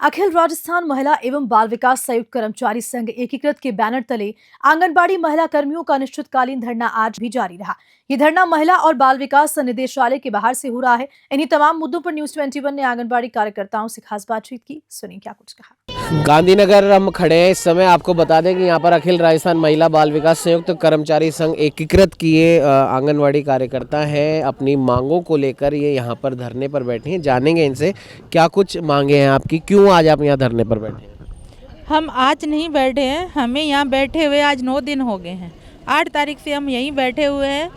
अखिल राजस्थान महिला एवं बाल विकास संयुक्त कर्मचारी संघ एकीकृत के बैनर तले आंगनबाड़ी महिला कर्मियों का अनिश्चितकालीन धरना आज भी जारी रहा। ये धरना महिला और बाल विकास निदेशालय के बाहर से हो रहा है। इन्हीं तमाम मुद्दों पर न्यूज़ 21 ने आंगनबाड़ी कार्यकर्ताओं से खास बातचीत की। सुनिए क्या कुछ कहा। गांधीनगर हम खड़े हैं इस समय। आपको बता दें कि यहाँ पर अखिल राजस्थान महिला बाल विकास संयुक्त कर्मचारी संघ एकीकृत किए आंगनवाड़ी कार्यकर्ता हैं। अपनी मांगों को लेकर ये यहाँ पर धरने पर बैठे हैं। जानेंगे इनसे क्या कुछ मांगे हैं आपकी, क्यों आज आप यहाँ धरने पर बैठे हैं। हम आज नहीं बैठे हैं, हमें यहाँ बैठे हुए आज 9 दिन हो गए हैं। 8 तारीख से हम यहीं बैठे हुए हैं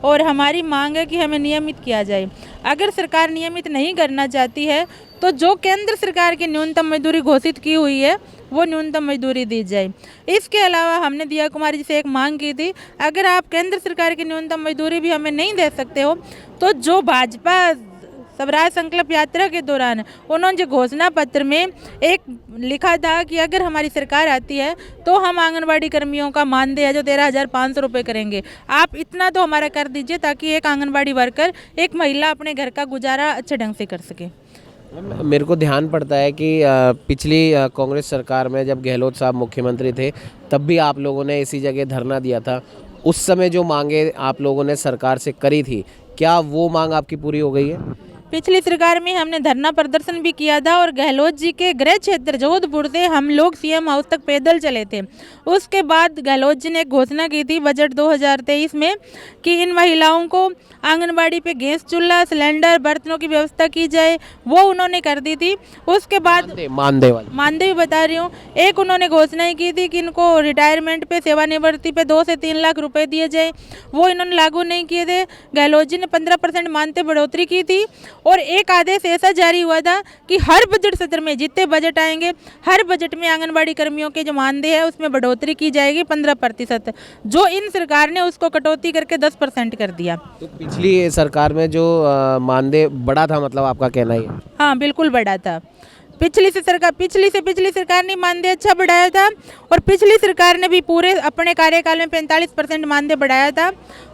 और हमारी मांग है कि हमें नियमित किया जाए। अगर सरकार नियमित नहीं करना चाहती है तो जो केंद्र सरकार की न्यूनतम मजदूरी घोषित की हुई है वो न्यूनतम मजदूरी दी जाए। इसके अलावा हमने दिया कुमारी जी से एक मांग की थी, अगर आप केंद्र सरकार की न्यूनतम मजदूरी भी हमें नहीं दे सकते हो तो जो भाजपा स्वराज संकल्प यात्रा के दौरान उन्होंने जो घोषणा पत्र में एक लिखा था कि अगर हमारी सरकार आती है तो हम आंगनबाड़ी कर्मियों का मानदेय है जो 13,500 रुपये करेंगे। आप इतना तो हमारा कर दीजिए ताकि एक आंगनबाड़ी वर्कर, एक महिला अपने घर का गुजारा अच्छे ढंग से कर सके। मेरे को ध्यान पड़ता है कि पिछली कांग्रेस सरकार में जब गहलोत साहब मुख्यमंत्री थे तब भी आप लोगों ने इसी जगह धरना दिया था। उस समय जो मांगे आप लोगों ने सरकार से करी थी, क्या वो मांग आपकी पूरी हो गई है? पिछली सरकार में हमने धरना प्रदर्शन भी किया था और गहलोत जी के गृह क्षेत्र जोधपुर से हम लोग सीएम हाउस तक पैदल चले थे। उसके बाद गहलोत जी ने एक घोषणा की थी बजट 2023 में कि इन महिलाओं को आंगनबाड़ी पे गैस चूल्हा, सिलेंडर, बर्तनों की व्यवस्था की जाए, वो उन्होंने कर दी थी। उसके बाद मानदेय भी बता रही हूँ, एक उन्होंने घोषणा की थी कि इनको रिटायरमेंट पे, सेवानिवृत्ति पे 2 से 3 लाख रुपए दिए जाए, वो इन्होंने लागू नहीं किए थे। गहलोत जी ने 15% मानदेय बढ़ोतरी की थी और एक आदेश ऐसा जारी हुआ था कि हर बजट सत्र में जितने बजट आएंगे हर बजट में आंगनबाड़ी कर्मियों के जो मानदेय है उसमें बढ़ोतरी की जाएगी 15%, जो इन सरकार ने उसको कटौती करके 10% कर दिया। तो पिछली सरकार में जो मानदेय बढ़ा था, मतलब आपका कहना ही है? हाँ बिल्कुल बढ़ा था। पिछली सरकार ने मानदेय अच्छा बढ़ाया था और पिछली सरकार ने भी पूरे अपने कार्यकाल में 45% मानदेय बढ़ाया था।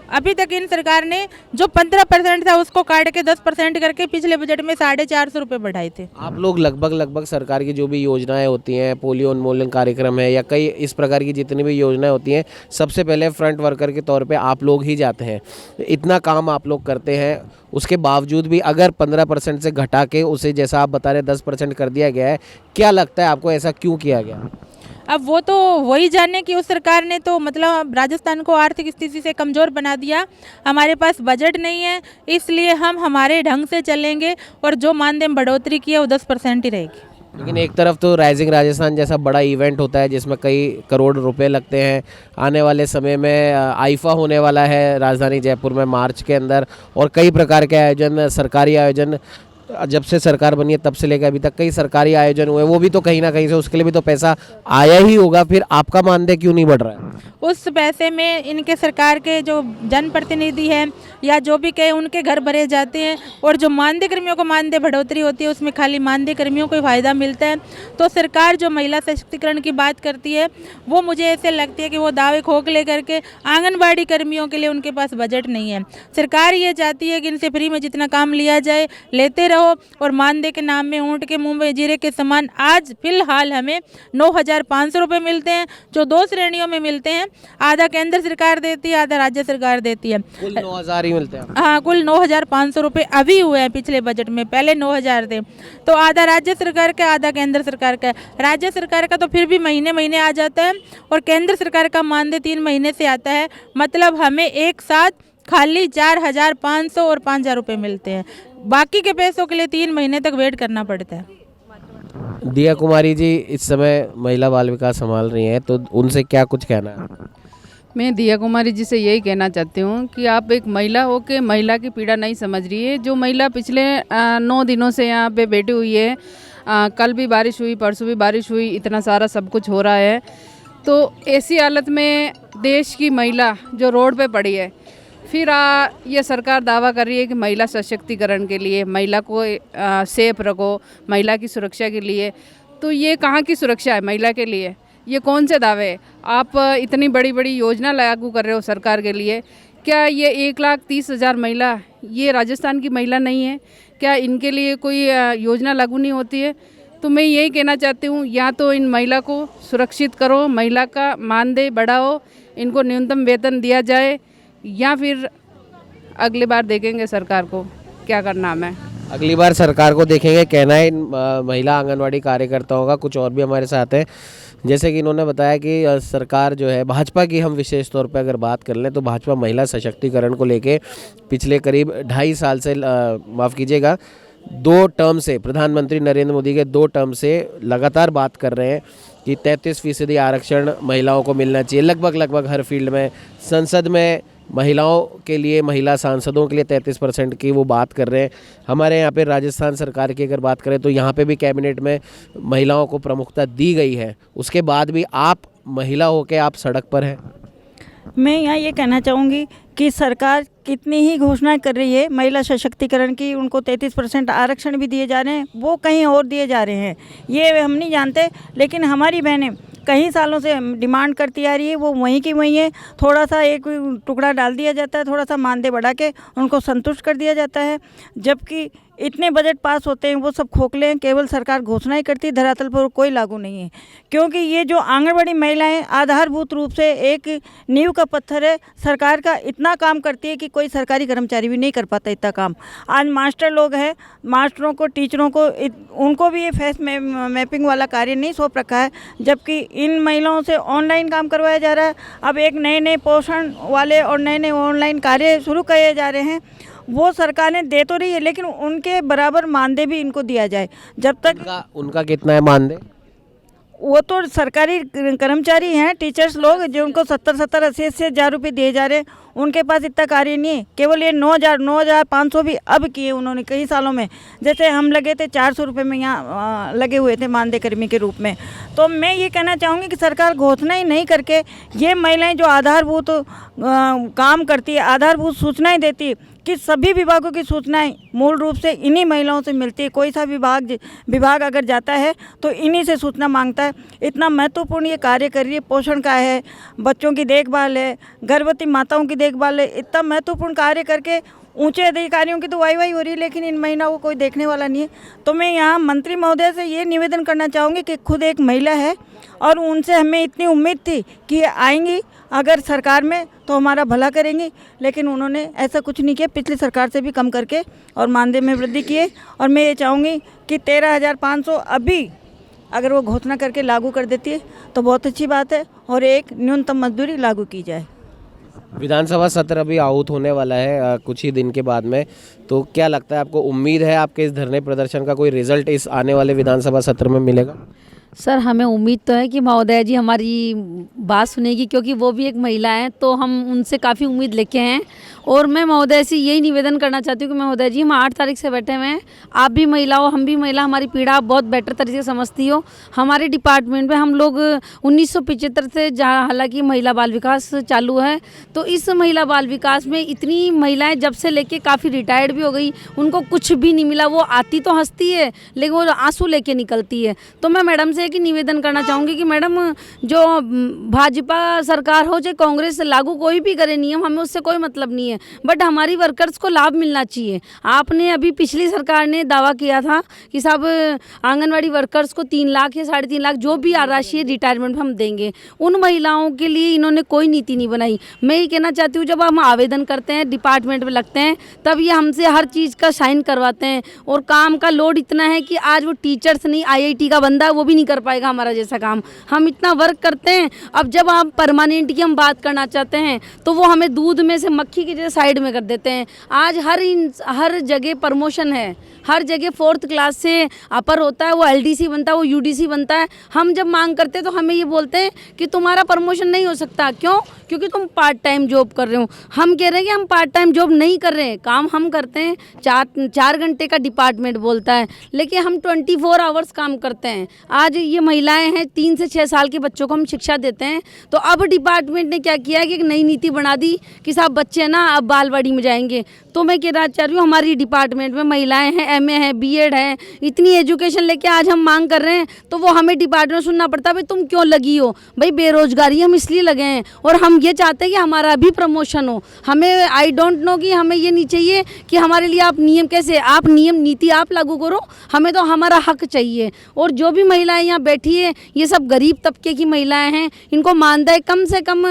अभी तक इन सरकार ने जो 15% था उसको काट के 10% करके पिछले बजट में 450 रुपये बढ़ाए थे। आप लोग लगभग सरकार की जो भी योजनाएं होती हैं, पोलियो उन्मूलन कार्यक्रम है या कई इस प्रकार की जितनी भी योजनाएं होती हैं, सबसे पहले फ्रंट वर्कर के तौर पे आप लोग ही जाते हैं। इतना काम आप लोग करते हैं, उसके बावजूद भी अगर 15% से घटा के उसे जैसा आप बता रहे 10% कर दिया गया है, क्या लगता है आपको ऐसा क्यों किया गया? अब वो तो वही जाने कि उस सरकार ने तो मतलब राजस्थान को आर्थिक स्थिति से कमज़ोर बना दिया। हमारे पास बजट नहीं है, इसलिए हम हमारे ढंग से चलेंगे और जो मानदेय बढ़ोतरी की है वो 10% ही रहेगी। लेकिन एक तरफ तो राइजिंग राजस्थान जैसा बड़ा इवेंट होता है जिसमें कई करोड़ रुपए लगते हैं। आने वाले समय में आईफा होने वाला है राजधानी जयपुर में मार्च के अंदर, और कई प्रकार के आयोजन, सरकारी आयोजन जब से सरकार बनी है तब से लेकर अभी तक कई सरकारी आयोजन हुए, वो भी तो कहीं ना कहीं से उसके लिए भी तो पैसा आया ही होगा। फिर आपका मानदेय क्यों नहीं बढ़ रहा है? उस पैसे में इनके सरकार के जो जनप्रतिनिधि हैं या जो भी कहे उनके घर भरे जाते हैं और जो मानदेय कर्मियों को मानदेय बढ़ोतरी होती है उसमें खाली मानदेय कर्मियों को ही फायदा मिलता है। तो सरकार जो महिला सशक्तिकरण की बात करती है वो मुझे ऐसे लगती है कि वो दावे खोखले करके आंगनबाड़ी कर्मियों के लिए उनके पास बजट नहीं है। सरकार ये चाहती है कि इनसे फ्री में जितना काम लिया जाए लेते रहो और मानदेय के नाम में ऊँट के मुंह में जीरे के समान आज फिलहाल हमें 9,500 रुपये मिलते हैं, जो 2 श्रेणियों में मिलते हैं। आधा केंद्र सरकार देती है, आधा राज्य सरकार देती है। कुल 9,000 ही मिलते हैं। हाँ, कुल 9,500 रुपये अभी हुए हैं पिछले बजट में, पहले 9,000 थे। तो आधा राज्य सरकार का, आधा केंद्र सरकार का। राज्य सरकार का तो फिर भी महीने महीने आ जाता है और केंद्र सरकार का मानदेय 3 महीने से आता है। मतलब हमें एक साथ खाली 4,500 और 5,000 रुपये मिलते हैं। बाकी के पैसों के लिए 3 महीने तक वेट करना पड़ता है। दिया कुमारी जी इस समय महिला बाल विकास संभाल रही हैं, तो उनसे क्या कुछ कहना है? मैं दिया कुमारी जी से यही कहना चाहती हूँ कि आप एक महिला हो के महिला की पीड़ा नहीं समझ रही है। जो महिला पिछले 9 दिनों से यहाँ पे बैठी हुई है, कल भी बारिश हुई, परसों भी बारिश हुई, इतना सारा सब कुछ हो रहा है, तो ऐसी हालत में देश की महिला जो रोड पे पड़ी है, फिर ये सरकार दावा कर रही है कि महिला सशक्तिकरण के लिए, महिला को सेफ रखो, महिला की सुरक्षा के लिए। तो ये कहाँ की सुरक्षा है महिला के लिए? ये कौन से दावे हैं? आप इतनी बड़ी बड़ी योजना लागू कर रहे हो सरकार के लिए, क्या ये 1,30,000 महिला ये राजस्थान की महिला नहीं है? क्या इनके लिए कोई योजना लागू नहीं होती है? तो मैं यही कहना चाहती हूँ, या तो इन महिला को सुरक्षित करो, महिला का मानदेय बढ़ाओ, इनको न्यूनतम वेतन दिया जाए, या फिर अगली बार देखेंगे सरकार को क्या करना है। अगली बार सरकार को देखेंगे, कहना है इन महिला आंगनवाड़ी कार्यकर्ताओं का। कुछ और भी हमारे साथ हैं, जैसे कि इन्होंने बताया कि सरकार जो है भाजपा की, हम विशेष तौर पे अगर बात कर लें तो भाजपा महिला सशक्तिकरण को लेके पिछले करीब 2.5 साल से, माफ़ कीजिएगा, 2 टर्म से, प्रधानमंत्री नरेंद्र मोदी के 2 टर्म से लगातार बात कर रहे हैं कि 33% आरक्षण महिलाओं को मिलना चाहिए। लगभग हर फील्ड में, संसद में महिलाओं के लिए, महिला सांसदों के लिए 33% की वो बात कर रहे हैं। हमारे यहाँ पे राजस्थान सरकार की अगर बात करें तो यहाँ पे भी कैबिनेट में महिलाओं को प्रमुखता दी गई है। उसके बाद भी आप महिला होकर आप सड़क पर हैं। मैं यहाँ ये कहना चाहूँगी कि सरकार कितनी ही घोषणाएं कर रही है महिला सशक्तिकरण की, उनको 33% आरक्षण भी दिए जा रहे हैं, वो कहीं और दिए जा रहे हैं ये हम नहीं जानते, लेकिन हमारी बहनें कई सालों से डिमांड करती आ रही है, वो वहीं की वहीं है। थोड़ा सा एक टुकड़ा डाल दिया जाता है, थोड़ा सा मानदेय बढ़ा के उनको संतुष्ट कर दिया जाता है, जबकि इतने बजट पास होते हैं वो सब खोखले हैं। केवल सरकार घोषणा ही करती है, धरातल पर कोई लागू नहीं है। क्योंकि ये जो आंगनबाड़ी महिलाएं आधारभूत रूप से एक नींव का पत्थर है, सरकार का इतना काम करती है कि कोई सरकारी कर्मचारी भी नहीं कर पाता इतना काम। आज मास्टर लोग हैं, मास्टरों को, टीचरों को, उनको भी ये फेस मैपिंग वाला कार्य नहीं सौंप रखा है, जबकि इन महिलाओं से ऑनलाइन काम करवाया जा रहा है। अब एक नए पोषण वाले और नए ऑनलाइन कार्य शुरू किए जा रहे हैं, वो सरकारें दे तो रही है, लेकिन उनके बराबर मानदेय भी इनको दिया जाए। जब तक उनका कितना है मानदेय? वो तो सरकारी कर्मचारी हैं, टीचर्स लोग, जो उनको 70-70, 80-80 हज़ार रुपये दिए जा रहे हैं, उनके पास इतना कार्य नहीं है। केवल ये 9,500 भी अब किए उन्होंने कई सालों में। जैसे हम लगे थे 400 रुपये में यहाँ लगे हुए थे मानदेय कर्मी के रूप में। तो मैं ये कहना चाहूँगी कि सरकार घोषणा ही नहीं करके ये महिलाएं जो आधारभूत काम करती है, आधारभूत सूचनाएं देती है, कि सभी विभागों की सूचनाएं मूल रूप से इन्हीं महिलाओं से मिलती है। कोई सा विभाग अगर जाता है तो इन्हीं से सूचना मांगता है। इतना महत्वपूर्ण ये कार्य कर रही है, पोषण का है, बच्चों की देखभाल है, गर्भवती माताओं की देखभाल है। इतना महत्वपूर्ण कार्य करके ऊंचे अधिकारियों की तो वाई हो रही है, लेकिन इन महिलाओं को कोई देखने वाला नहीं है। तो मैं यहाँ मंत्री महोदय से ये निवेदन करना चाहूँगी कि खुद एक महिला है और उनसे हमें इतनी उम्मीद थी कि आएंगी अगर सरकार में तो हमारा भला करेंगी, लेकिन उन्होंने ऐसा कुछ नहीं किया। पिछली सरकार से भी कम करके और मानदेय में वृद्धि किए। और मैं ये चाहूँगी कि 13,500 अभी अगर वो घोषणा करके लागू कर देती है तो बहुत अच्छी बात है, और एक न्यूनतम मजदूरी लागू की जाए। विधानसभा सत्र अभी आउट होने वाला है कुछ ही दिन के बाद में, तो क्या लगता है आपको, उम्मीद है आपके इस धरने प्रदर्शन का कोई रिजल्ट इस आने वाले विधानसभा सत्र में मिलेगा? सर, हमें उम्मीद तो है कि महोदय जी हमारी बात सुनेगी, क्योंकि वो भी एक महिला हैं, तो हम उनसे काफ़ी उम्मीद लेके हैं। और मैं महोदय से यही निवेदन करना चाहती हूँ कि महोदय जी, हम 8 तारीख से बैठे हुए हैं, आप भी महिला हो, हम भी महिला, हमारी पीड़ा आप बहुत बेटर तरीके से समझती हो। हमारे डिपार्टमेंट में हम लोग 1975 से, जहाँ हालांकि महिला बाल विकास चालू है, तो इस महिला बाल विकास में इतनी महिलाएँ जब से लेके काफ़ी रिटायर्ड भी हो गई, उनको कुछ भी नहीं मिला। वो आती तो हंसती है, लेकिन वो आंसू लेके निकलती है। तो मैं मैडम से कि निवेदन करना चाहूँगी कि मैडम, जो भाजपा सरकार हो चाहे कांग्रेस लागू कोई भी करे नियम, हमें उससे कोई मतलब नहीं है, बट हमारी वर्कर्स को लाभ मिलना चाहिए। आपने अभी पिछली सरकार ने दावा किया था कि सब आंगनवाड़ी वर्कर्स को 3 लाख या 3.5 लाख जो भी राशि रिटायरमेंट हम देंगे। उन महिलाओं के लिए इन्होंने कोई नीति नहीं बनाई। मैं ये कहना चाहती हूँ, जब हम आवेदन करते हैं, डिपार्टमेंट में लगते हैं, तब ये हमसे हर चीज़ का साइन करवाते हैं, और काम का लोड इतना है कि आज वो टीचर्स नहीं, IIT का बंदा वो भी नहीं कर पाएगा हमारा जैसा काम। हम इतना वर्क करते हैं। अब जब आप परमानेंट की हम बात करना चाहते हैं तो वो हमें दूध में से मक्खी की जैसे साइड में कर देते हैं। आज हर जगह प्रमोशन है, हर जगह 4th क्लास से अपर होता है, वो LDC बनता है, वो UDC बनता है। हम जब मांग करते हैं तो हमें ये बोलते हैं कि तुम्हारा प्रमोशन नहीं हो सकता। क्यों? क्योंकि तुम पार्ट टाइम जॉब कर रहे हो। हम कह रहे हैं कि हम पार्ट टाइम जॉब नहीं कर रहे हैं, काम हम करते हैं। 4 घंटे का डिपार्टमेंट बोलता है, लेकिन हम 24 आवर्स काम करते हैं। आज ये महिलाएं हैं, 3 से 6 साल के बच्चों को हम शिक्षा देते हैं, तो अब डिपार्टमेंट ने क्या किया है कि एक नई नीति बना दी कि साहब बच्चे ना अब बालवाड़ी में जाएंगे। तो मैं कहना चाह रही हूँ हमारी डिपार्टमेंट में महिलाएं हैं, एमए है, बीएड है, इतनी एजुकेशन लेके आज हम मांग कर रहे हैं, तो वो हमें डिपार्टमेंट सुनना पड़ता है भाई तुम क्यों लगी हो, भाई बेरोजगारी हम इसलिए लगे हैं और हम ये चाहते हैं कि हमारा भी प्रमोशन हो। हमें आई डोंट नो कि हमें ये नहीं चाहिए कि हमारे लिए आप नियम कैसे, आप नियम नीति आप लागू करो, हमें तो हमारा हक चाहिए। और जो भी महिलाएं यहाँ बैठी है ये सब गरीब तबके की महिलाएं हैं, इनको मानदेय कम से कम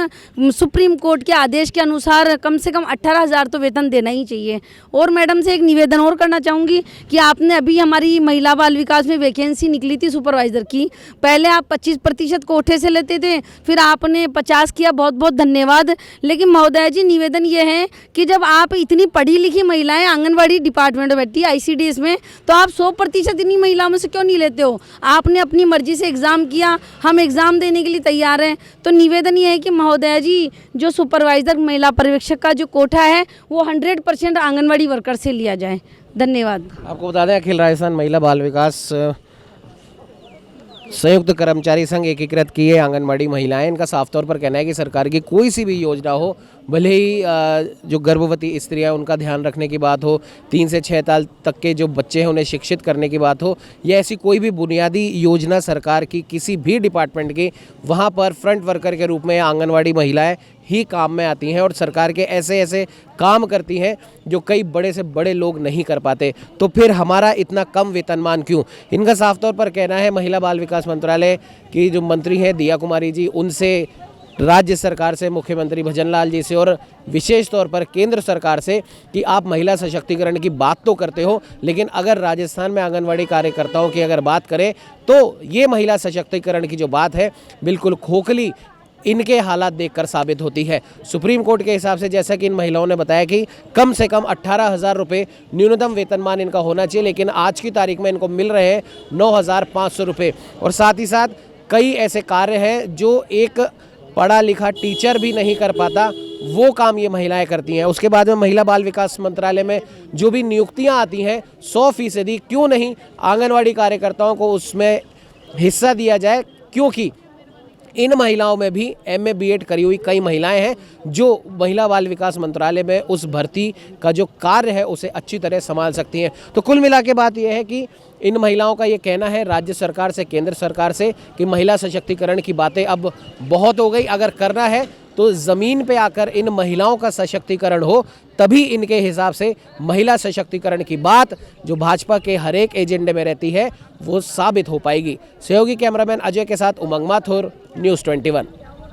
सुप्रीम कोर्ट के आदेश के अनुसार कम से कम 18,000 तो वेतन देना ही चाहिए। और मैडम से एक निवेदन और करना चाहूँगी कि आपने अभी हमारी महिला बाल विकास में वैकेंसी निकली थी सुपरवाइज़र की, पहले आप 25% कोटे से लेते थे, फिर आपने 50 किया, बहुत बहुत धन्यवाद। लेकिन महोदया जी निवेदन ये है कि जब आप इतनी पढ़ी लिखी महिलाएं आंगनबाड़ी डिपार्टमेंट में बैठी है ICDS में, तो आप 100% इन्हीं महिलाओं में से क्यों नहीं लेते हो? आपने अपनी मर्जी से एग्ज़ाम किया, हम एग्ज़ाम देने के लिए तैयार हैं। तो निवेदन ये है कि महोदया जी जो सुपरवाइज़र महिला पर्यवेक्षक का जो कोटा है वो 100% आंगनबाड़ी वर्कर से लिया जाए। धन्यवाद। आपको बता दें अखिल राजस्थान महिला बाल विकास संयुक्त कर्मचारी संघ एकीकृत की है आंगनबाड़ी महिलाएं, इनका साफ तौर पर कहना है कि सरकार की कोई सी भी योजना हो, भले ही जो गर्भवती स्त्रियां उनका ध्यान रखने की बात हो, 3 से 6 साल तक के जो बच्चे हैं उन्हें शिक्षित करने की बात हो, या ऐसी कोई भी बुनियादी योजना सरकार की किसी भी डिपार्टमेंट की, वहां पर फ्रंट वर्कर के रूप में आंगनबाड़ी महिलाएं ही काम में आती हैं और सरकार के ऐसे ऐसे काम करती हैं जो कई बड़े से बड़े लोग नहीं कर पाते। तो फिर हमारा इतना कम वेतनमान क्यों? इनका साफ तौर पर कहना है महिला बाल विकास मंत्रालय की जो मंत्री हैं दिया कुमारी जी, उनसे, राज्य सरकार से, मुख्यमंत्री भजन लाल जी से और विशेष तौर पर केंद्र सरकार से कि आप महिला सशक्तिकरण की बात तो करते हो, लेकिन अगर राजस्थान में आंगनवाड़ी कार्यकर्ताओं की अगर बात करें तो ये महिला सशक्तिकरण की जो बात है बिल्कुल खोखली इनके हालात देखकर साबित होती है। सुप्रीम कोर्ट के हिसाब से जैसा कि इन महिलाओं ने बताया कि कम से कम 18,000 रुपये न्यूनतम वेतनमान इनका होना चाहिए, लेकिन आज की तारीख में इनको मिल रहे हैं 9,500 रुपये। और साथ ही साथ कई ऐसे कार्य हैं जो एक पढ़ा लिखा टीचर भी नहीं कर पाता, वो काम ये महिलाएं करती हैं। उसके बाद में महिला बाल विकास मंत्रालय में जो भी नियुक्तियां आती हैं 100% क्यों नहीं आंगनवाड़ी कार्यकर्ताओं को उसमें हिस्सा दिया जाए, क्योंकि इन महिलाओं में भी MA BEd करी हुई कई महिलाएं हैं जो महिला बाल विकास मंत्रालय में उस भर्ती का जो कार्य है उसे अच्छी तरह संभाल सकती हैं। तो कुल मिला के बात यह है कि इन महिलाओं का ये कहना है राज्य सरकार से, केंद्र सरकार से कि महिला सशक्तिकरण की बातें अब बहुत हो गई, अगर करना है तो ज़मीन पे आकर इन महिलाओं का सशक्तिकरण हो, तभी इनके हिसाब से महिला सशक्तिकरण की बात जो भाजपा के हर एक एजेंडे में रहती है वो साबित हो पाएगी। सहयोगी कैमरामैन अजय के साथ उमंग माथुर, न्यूज़ 21।